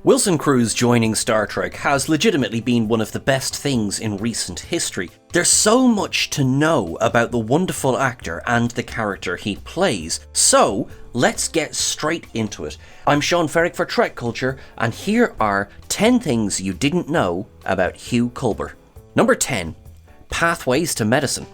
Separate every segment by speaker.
Speaker 1: Wilson Cruz joining Star Trek has legitimately been one of the best things in recent history. There's so much to know about the wonderful actor and the character he plays, so let's get straight into it. I'm Sean Ferrick for TrekCulture, and here are 10 things you didn't know about Hugh Culber. Number 10. Pathways to Medicine.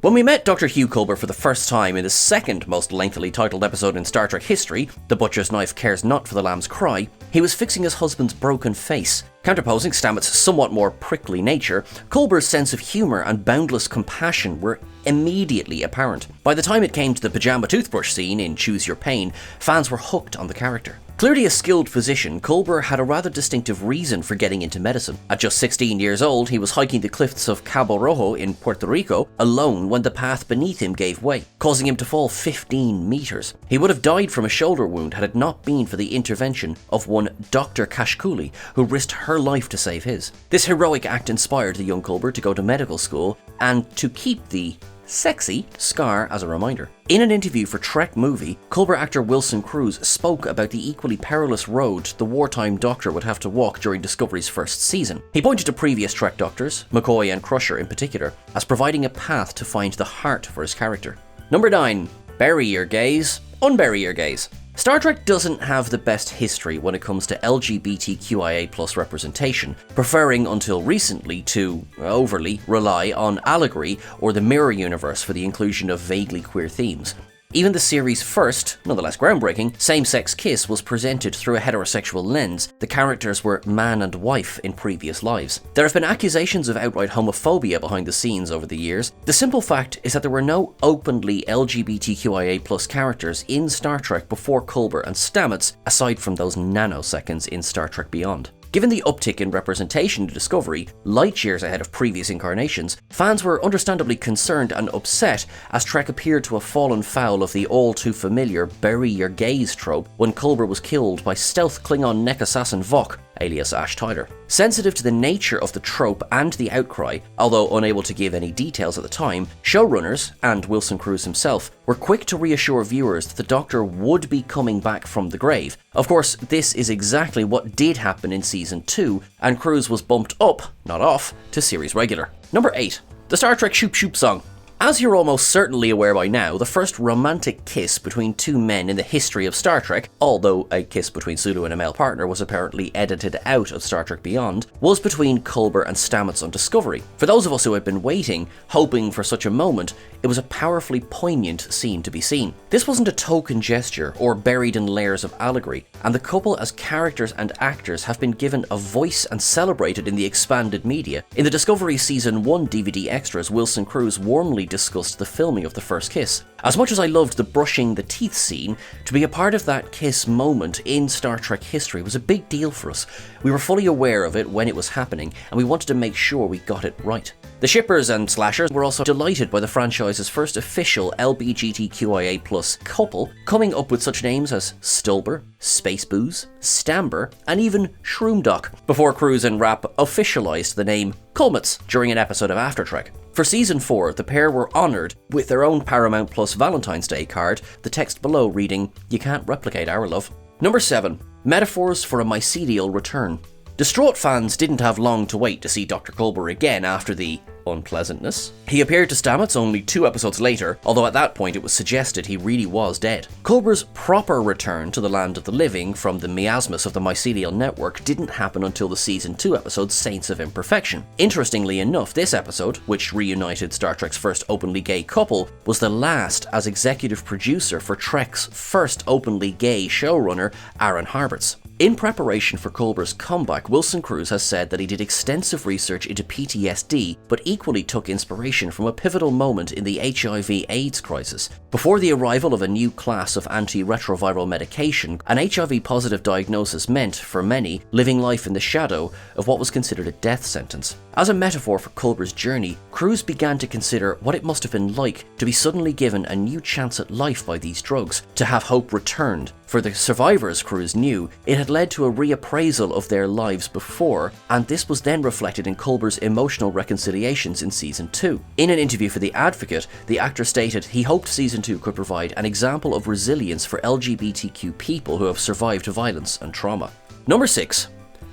Speaker 1: When we met Dr. Hugh Culber for the first time in the second most lengthily titled episode in Star Trek history, The Butcher's Knife Cares Not for the Lamb's Cry, he was fixing his husband's broken face. Counterposing Stamets' somewhat more prickly nature, Culber's sense of humour and boundless compassion were immediately apparent. By the time it came to the pajama toothbrush scene in Choose Your Pain, fans were hooked on the character. Clearly a skilled physician, Culber had a rather distinctive reason for getting into medicine. At just 16 years old, he was hiking the cliffs of Cabo Rojo in Puerto Rico alone when the path beneath him gave way, causing him to fall 15 meters. He would have died from a shoulder wound had it not been for the intervention of one Dr. Kashkuli, who risked her life to save his. This heroic act inspired the young Culber to go to medical school and to keep the sexy scar as a reminder. In an interview for Trek Movie, Culber actor Wilson Cruz spoke about the equally perilous road the wartime doctor would have to walk during Discovery's first season. He pointed to previous Trek doctors, McCoy and Crusher in particular, as providing a path to find the heart for his character. Number 9. Bury your gaze, unbury your gaze. Star Trek doesn't have the best history when it comes to LGBTQIA+ representation, preferring until recently to overly rely on allegory or the mirror universe for the inclusion of vaguely queer themes. Even the series' first, nonetheless groundbreaking, same-sex kiss was presented through a heterosexual lens. The characters were man and wife in previous lives. There have been accusations of outright homophobia behind the scenes over the years. The simple fact is that there were no openly LGBTQIA+ characters in Star Trek before Culber and Stamets, aside from those nanoseconds in Star Trek Beyond. Given the uptick in representation to Discovery, light years ahead of previous incarnations, fans were understandably concerned and upset as Trek appeared to have fallen foul of the all-too-familiar bury your gaze trope when Culber was killed by stealth Klingon neck assassin Vok, alias Ash Tyler. Sensitive to the nature of the trope and the outcry, although unable to give any details at the time, showrunners, and Wilson Cruz himself, were quick to reassure viewers that the Doctor would be coming back from the grave. Of course, this is exactly what did happen in Season 2, and Cruz was bumped up, not off, to series regular. Number 8. The Star Trek Shoop Shoop song. As you're almost certainly aware by now, the first romantic kiss between two men in the history of Star Trek, although a kiss between Sulu and a male partner was apparently edited out of Star Trek Beyond, was between Culber and Stamets on Discovery. For those of us who had been waiting, hoping for such a moment, it was a powerfully poignant scene to be seen. This wasn't a token gesture or buried in layers of allegory, and the couple as characters and actors have been given a voice and celebrated in the expanded media. In the Discovery Season 1 DVD extras, Wilson Cruz warmly discussed the filming of the first kiss. As much as I loved the brushing the teeth scene, to be a part of that kiss moment in Star Trek history was a big deal for us. We were fully aware of it when it was happening, and we wanted to make sure we got it right. The shippers and slashers were also delighted by the franchise's first official LGBTQIA+ couple, coming up with such names as Stulber, Space Booze, Stamber, and even Shroomdock, before Cruz and Rapp officialised the name Culmets during an episode of After Trek. For Season 4, the pair were honoured with their own Paramount Plus Valentine's Day card, the text below reading, "You can't replicate our love." Number 7. Metaphors for a mycelial return. Distraught fans didn't have long to wait to see Dr. Culber again after the unpleasantness. He appeared to Stamets only 2 episodes later, although at that point it was suggested he really was dead. Culber's proper return to the land of the living from the miasmas of the mycelial network didn't happen until the Season 2 episode Saints of Imperfection. Interestingly enough, this episode, which reunited Star Trek's first openly gay couple, was the last as executive producer for Trek's first openly gay showrunner, Aaron Harberts. In preparation for Culber's comeback, Wilson Cruz has said that he did extensive research into PTSD, but equally took inspiration from a pivotal moment in the HIV/AIDS crisis. Before the arrival of a new class of antiretroviral medication, an HIV-positive diagnosis meant, for many, living life in the shadow of what was considered a death sentence. As a metaphor for Culber's journey, Cruz began to consider what it must have been like to be suddenly given a new chance at life by these drugs, to have hope returned. For the survivors, Cruz knew, it had led to a reappraisal of their lives before, and this was then reflected in Culber's emotional reconciliations in Season 2. In an interview for The Advocate, the actor stated he hoped Season 2 could provide an example of resilience for LGBTQ people who have survived violence and trauma. Number 6.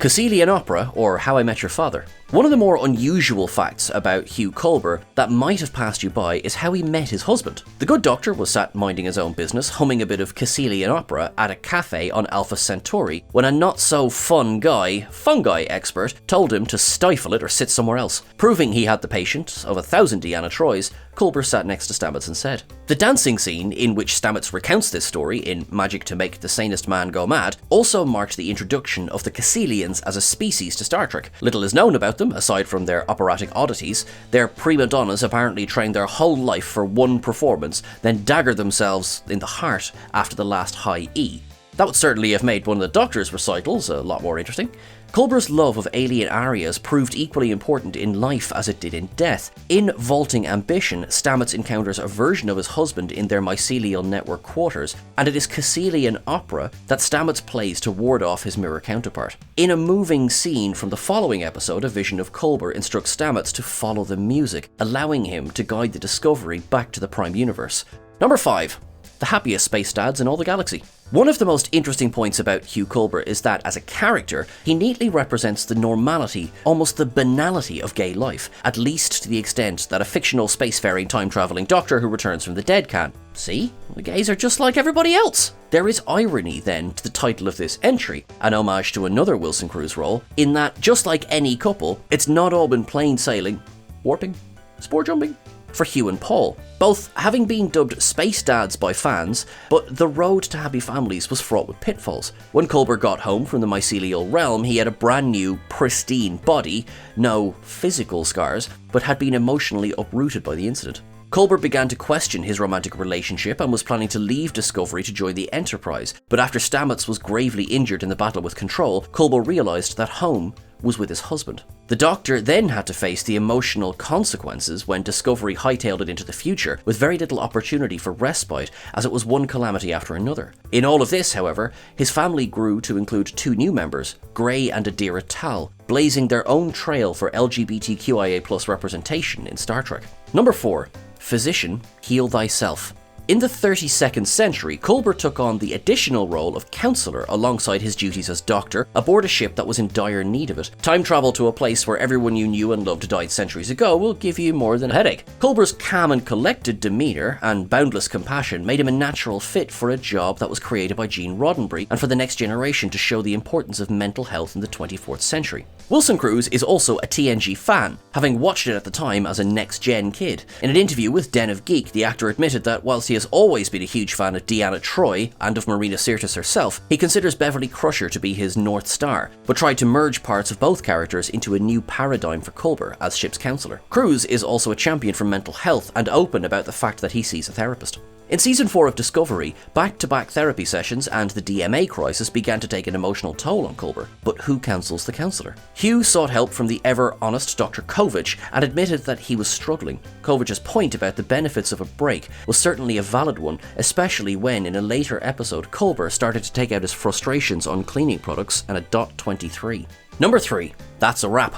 Speaker 1: Casillian Opera, or How I Met Your Father. One of the more unusual facts about Hugh Culber that might have passed you by is how he met his husband. The good doctor was sat minding his own business, humming a bit of Casillian Opera at a cafe on Alpha Centauri, when a not-so-fungi expert told him to stifle it or sit somewhere else. Proving he had the patience of 1,000 Deanna Troys, Culber sat next to Stamets and said. The dancing scene in which Stamets recounts this story in Magic to Make the Sanest Man Go Mad also marked the introduction of the Casillians as a species to Star Trek. Little is known about them, aside from their operatic oddities. Their prima donnas apparently trained their whole life for one performance, then daggered themselves in the heart after the last high E. That would certainly have made one of the Doctor's recitals a lot more interesting. Culber's love of alien arias proved equally important in life as it did in death. In Vaulting Ambition, Stamets encounters a version of his husband in their mycelial network quarters, and it is Casillian Opera that Stamets plays to ward off his mirror counterpart. In a moving scene from the following episode, a vision of Culber instructs Stamets to follow the music, allowing him to guide the Discovery back to the Prime Universe. Number 5. The happiest space dads in all the galaxy. One of the most interesting points about Hugh Culber is that, as a character, he neatly represents the normality, almost the banality of gay life, at least to the extent that a fictional spacefaring time-travelling doctor who returns from the dead can. See? The gays are just like everybody else. There is irony, then, to the title of this entry, an homage to another Wilson Cruz role, in that, just like any couple, it's not all been plain sailing, warping, spore jumping, for Hugh and Paul, both having been dubbed space dads by fans, but the road to happy families was fraught with pitfalls. When Culber got home from the mycelial realm, he had a brand new, pristine body, no physical scars, but had been emotionally uprooted by the incident. Culber began to question his romantic relationship and was planning to leave Discovery to join the Enterprise, but after Stamets was gravely injured in the battle with Control, Culber realised that home was with his husband. The Doctor then had to face the emotional consequences when Discovery hightailed it into the future, with very little opportunity for respite, as it was one calamity after another. In all of this, however, his family grew to include 2 new members, Gray and Adira Tal, blazing their own trail for LGBTQIA+ representation in Star Trek. Number 4. Physician, heal thyself. In the 32nd century, Culber took on the additional role of counsellor alongside his duties as doctor aboard a ship that was in dire need of it. Time travel to a place where everyone you knew and loved died centuries ago will give you more than a headache. Culber's calm and collected demeanour and boundless compassion made him a natural fit for a job that was created by Gene Roddenberry and for the next generation to show the importance of mental health in the 24th century. Wilson Cruz is also a TNG fan, having watched it at the time as a next-gen kid. In an interview with Den of Geek, the actor admitted that whilst he has always been a huge fan of Deanna Troi and of Marina Sirtis herself, he considers Beverly Crusher to be his North Star, but tried to merge parts of both characters into a new paradigm for Culber as ship's counsellor. Cruz is also a champion for mental health and open about the fact that he sees a therapist. In Season 4 of Discovery, back-to-back therapy sessions and the DMA crisis began to take an emotional toll on Culber. But who counsels the counsellor? Hugh sought help from the ever-honest Dr. Kovich and admitted that he was struggling. Kovich's point about the benefits of a break was certainly a valid one, especially when, in a later episode, Culber started to take out his frustrations on cleaning products and a .23. Number 3. That's a wrap.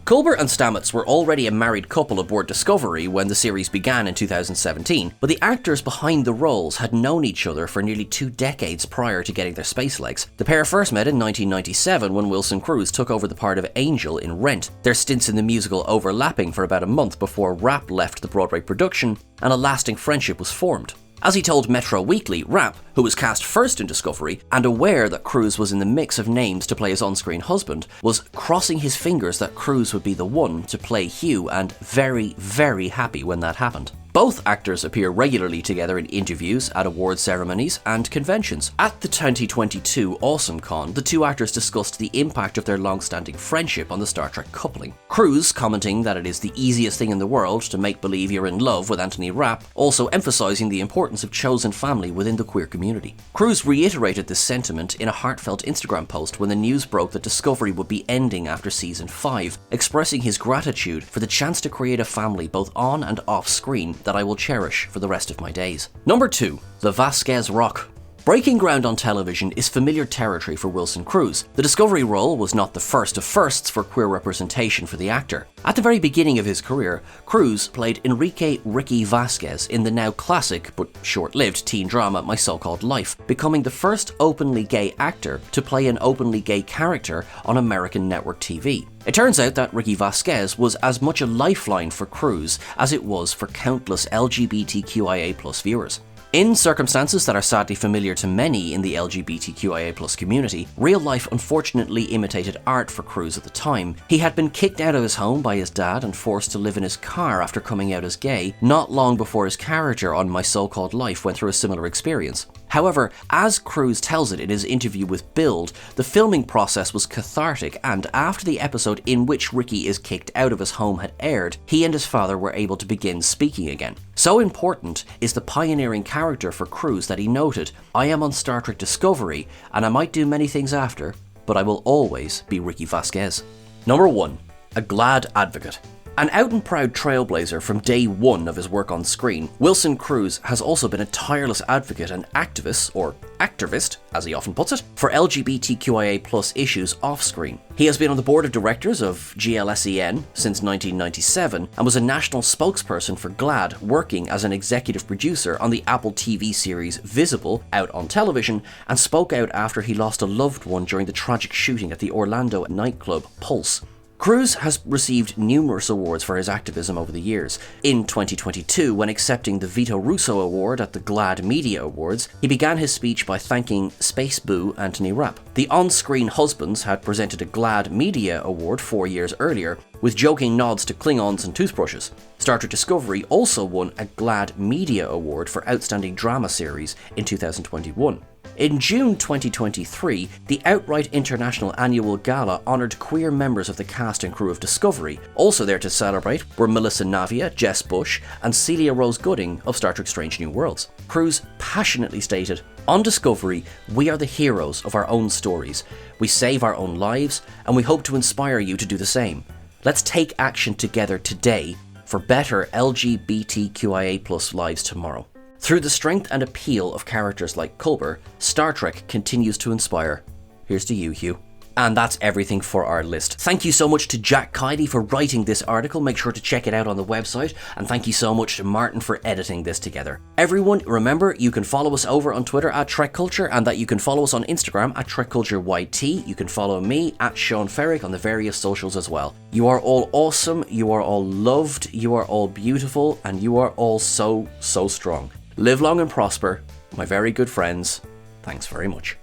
Speaker 1: Culber and Stamets were already a married couple aboard Discovery when the series began in 2017, but the actors behind the roles had known each other for nearly 2 decades prior to getting their space legs. The pair first met in 1997 when Wilson Cruz took over the part of Angel in Rent, their stints in the musical overlapping for about a month before Rapp left the Broadway production and a lasting friendship was formed. As he told Metro Weekly, Rapp, who was cast first in Discovery and aware that Cruz was in the mix of names to play his on-screen husband, was crossing his fingers that Cruz would be the one to play Hugh and very, very happy when that happened. Both actors appear regularly together in interviews, at award ceremonies, and conventions. At the 2022 AwesomeCon, the 2 actors discussed the impact of their long-standing friendship on the Star Trek coupling. Cruz, commenting that it is the easiest thing in the world to make believe you're in love with Anthony Rapp, also emphasizing the importance of chosen family within the queer community. Cruz reiterated this sentiment in a heartfelt Instagram post when the news broke that Discovery would be ending after Season 5, expressing his gratitude for the chance to create a family both on and off screen that I will cherish for the rest of my days. Number 2. The Vasquez Rock. Breaking ground on television is familiar territory for Wilson Cruz. The Discovery role was not the first of firsts for queer representation for the actor. At the very beginning of his career, Cruz played Enrique "Ricky" Vasquez in the now classic but short-lived teen drama My So-Called Life, becoming the first openly gay actor to play an openly gay character on American network TV. It turns out that Ricky Vasquez was as much a lifeline for Cruz as it was for countless LGBTQIA+ viewers. In circumstances that are sadly familiar to many in the LGBTQIA+ community, real life unfortunately imitated art for Cruz at the time. He had been kicked out of his home by his dad and forced to live in his car after coming out as gay, not long before his character on My So-Called Life went through a similar experience. However, as Cruz tells it in his interview with Build, the filming process was cathartic, and after the episode in which Ricky is kicked out of his home had aired, he and his father were able to begin speaking again. So important is the pioneering character for Cruz that he noted, "I am on Star Trek Discovery, and I might do many things after, but I will always be Ricky Vasquez." Number 1. A glad advocate. An out and proud trailblazer from day one of his work on screen, Wilson Cruz has also been a tireless advocate and activist, or activist, as he often puts it, for LGBTQIA+ issues off-screen. He has been on the board of directors of GLSEN since 1997 and was a national spokesperson for GLAAD, working as an executive producer on the Apple TV series Visible, out on television, and spoke out after he lost a loved one during the tragic shooting at the Orlando nightclub Pulse. Cruz has received numerous awards for his activism over the years. In 2022, when accepting the Vito Russo Award at the GLAAD Media Awards, he began his speech by thanking Space Boo Anthony Rapp. The on-screen husbands had presented a GLAAD Media Award 4 years earlier, with joking nods to Klingons and toothbrushes. Star Trek Discovery also won a GLAAD Media Award for Outstanding Drama Series in 2021. In June 2023, the Outright International Annual Gala honoured queer members of the cast and crew of Discovery. Also there to celebrate were Melissa Navia, Jess Bush, and Celia Rose Gooding of Star Trek Strange New Worlds. Cruz passionately stated, "On Discovery, we are the heroes of our own stories. We save our own lives, and we hope to inspire you to do the same. Let's take action together today for better LGBTQIA+ lives tomorrow." Through the strength and appeal of characters like Culber, Star Trek continues to inspire. Here's to you, Hugh. And that's everything for our list. Thank you so much to Jack Kidey for writing this article. Make sure to check it out on the website. And thank you so much to Martin for editing this together. Everyone, remember, you can follow us over on Twitter at TrekCulture, and that you can follow us on Instagram at TrekCultureYT. You can follow me at Sean Ferrick on the various socials as well. You are all awesome, you are all loved, you are all beautiful, and you are all so, so strong. Live long and prosper, my very good friends. Thanks very much.